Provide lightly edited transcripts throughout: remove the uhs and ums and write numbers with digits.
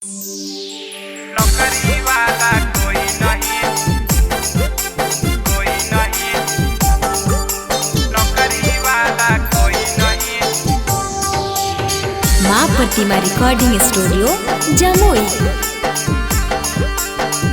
नौकरी वाला कोई नहीं, कोई नहीं, नौकरी वाला कोई नहीं। माँ प्रतिमा रिकॉर्डिंग स्टूडियो जमुई।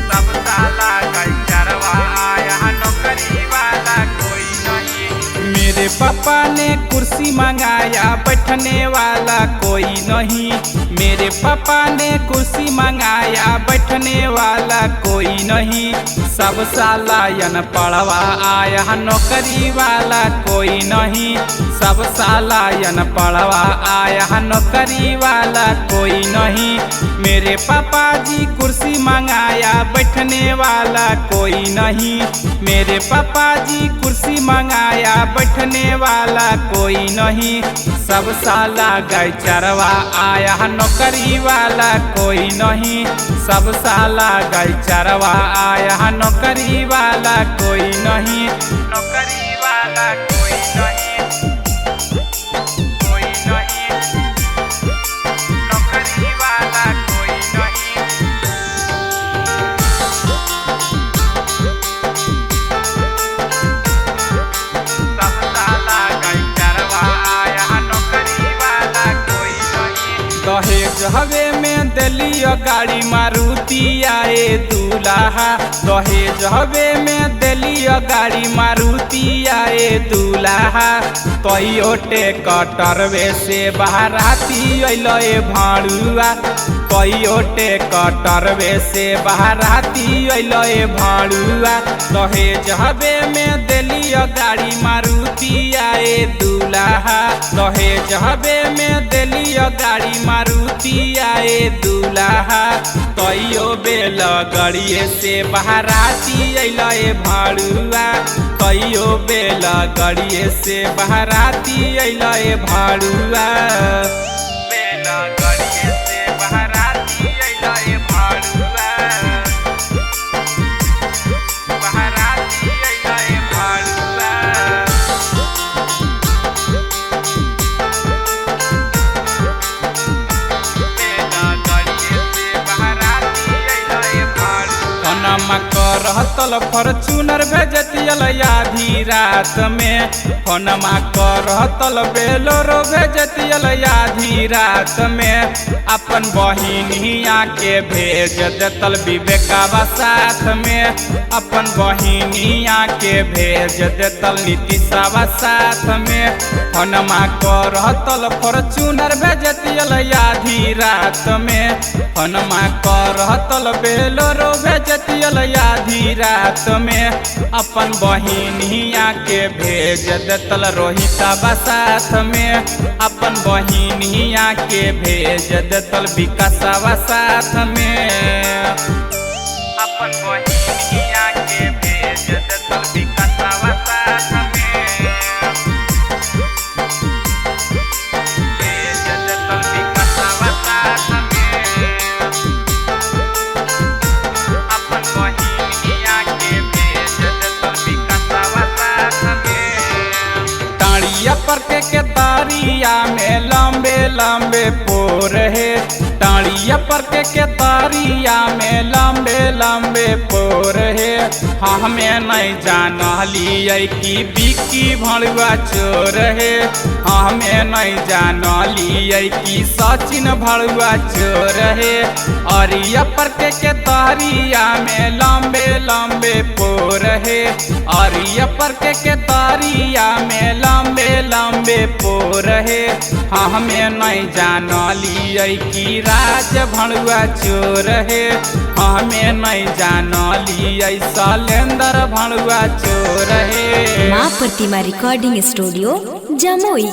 सब साला गलचरवा आया, नौकरी वाला कोई नहीं। मेरे पापा ने कुर्सी मंगाया, बैठने वाला कोई नहीं। मेरे पापा ने कुर्सी मंगाया, बैठने वाला कोई नहीं। सब साला अनपढ़वा आया, नौकरी वाला कोई नहीं। सब साला अनपढ़वा आया, नौकरी वाला कोई नहीं। मेरे पापा जी कुर्सी मंगाया, बैठने वाला कोई नहीं। मेरे पापा जी कुर्सी मंगाया, बैठने वाला कोई नहीं। सब साला गाय चरवा आया, नौकरी वाला कोई नहीं। सब साला गाय चरवा आया, नौकरी वाला कोई नहीं। नौकरी वाला कोई नहीं, कोई नहीं, नौकरी वाला कोई नहीं। सब साला गाय चरवा आया, नौकरी वाला कोई नहीं। दहेज हवे में दिलियो गाड़ी मारुति आए दूल्हा। दहेज हवे में दिलियो गाड़ी मारुति आए दूल्हा। टोयोटे कटरवे से बहराती अइलो ए भाड़ुआ। टोयोटे कटरवे से बहराती अइलो ए भाड़ुआ। दहेज हवे में दिलियो गाड़ी मारुति आए दूल्हा। दहेज हवे में दिलियो गाड़ी मारुति आए दूल्हा। तैयो बेल गड़िए से बहराती अइलो ए भाड़ुआ। तैयो बेल गड़िए से बहराती अइलो ए भाड़ुआ। बेल गड़िए से बहराती अइलो ए भाड़ुआ। बहराती अइलो ए भाड़ुआ। फोनमा करतल फॉर्च्यूनर भेजतियल आधी रात में। फोनमा करतल बेलोरो भेजतियल आधी रात में। अपन बहिनिया के भेज देतल विवेकावा साथ में। अपन बहिनिया के भेज देतल नीतीशवा साथ में। फोनमा करतल फॉर्च्यूनर भेजतियल आधी रात में। फोनमा करतल बेलोरो भेजतियल आधी रात में। अपन बहिनिया के भेज देतल रोहितवा साथ में। अपन बहिनिया के भेज देतल विकासवा साथ में। अपन बहिनिया के भेज देतल विकासवा साथ में। भेज देतल विकासवा साथ में। अपन बहिनिया के भेज देतल विकासवा साथ में। टाड़िया पर के तारिया में लंबे लंबे पोर है। टाड़िया पर के तारिया में लंबे लंबे पोर है। हमें नहीं जानलिए कि बिक्की भड़ुआ चोर है। हमें नहीं जानलिए कि सचिन भड़ुआ चोर है। अरिया पर के तारिया में लंबे लंबे पोर है। अरिया पर के तारिया में लंबे लंबे पोर है। हमें नहीं जानलिए कि राज भड़ुआ चोर है। हमें नहीं जानलिए शैलेंद्र भड़ुआ चोर है। माँ प्रतिमा रिकॉर्डिंग स्टूडियो जमुई।